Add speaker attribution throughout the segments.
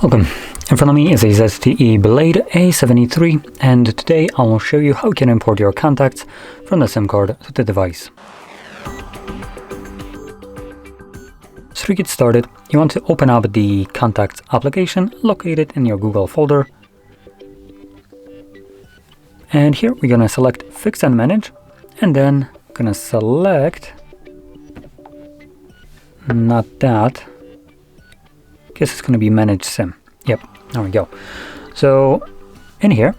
Speaker 1: Welcome. In front of me is a ZTE Blade A73, and today I will show you how you can import your contacts from the SIM card to the device. So to get started, you want to open up the Contacts application located in your Google folder. And here we're going to select Fix and Manage, and then going to select, not that, guess it's going to be Manage SIM. Yep, there we go. So in here,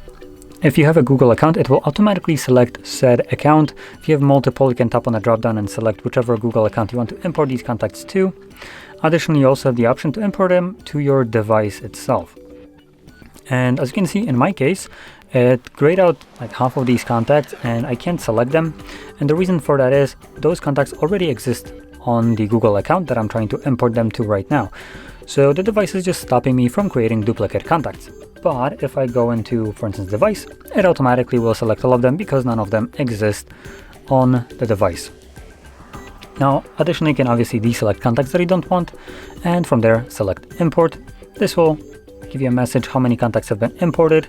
Speaker 1: if you have a Google account, it will automatically select said account. If you have multiple, you can tap on the drop down and select whichever Google account you want to import these contacts to. Additionally, you also have the option to import them to your device itself. And as you can see, in my case, it grayed out like half of these contacts and I can't select them. And the reason for that is those contacts already exist on the Google account that I'm trying to import them to right now. So the device is just stopping me from creating duplicate contacts. But if I go into, for instance, device, it automatically will select all of them because none of them exist on the device. Now, additionally, you can obviously deselect contacts that you don't want, and from there, select import. This will give you a message how many contacts have been imported.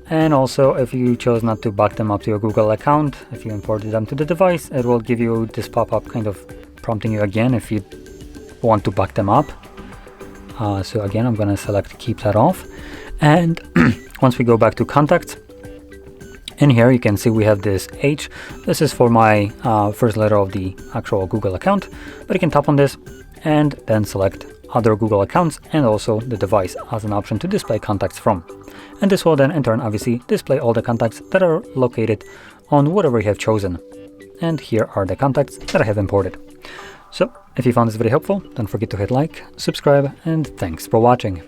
Speaker 1: And also, if you chose not to back them up to your Google account, if you imported them to the device, it will give you this pop-up kind of prompting you again if you want to back them up. So again, I'm going to select keep that off. And once we go back to contacts, in here you can see we have this H. This is for my first letter of the actual Google account, but you can tap on this and then select other Google accounts and also the device as an option to display contacts from. And this will then in turn obviously display all the contacts that are located on whatever you have chosen. And here are the contacts that I have imported. So if you found this video helpful, don't forget to hit like, subscribe, and thanks for watching.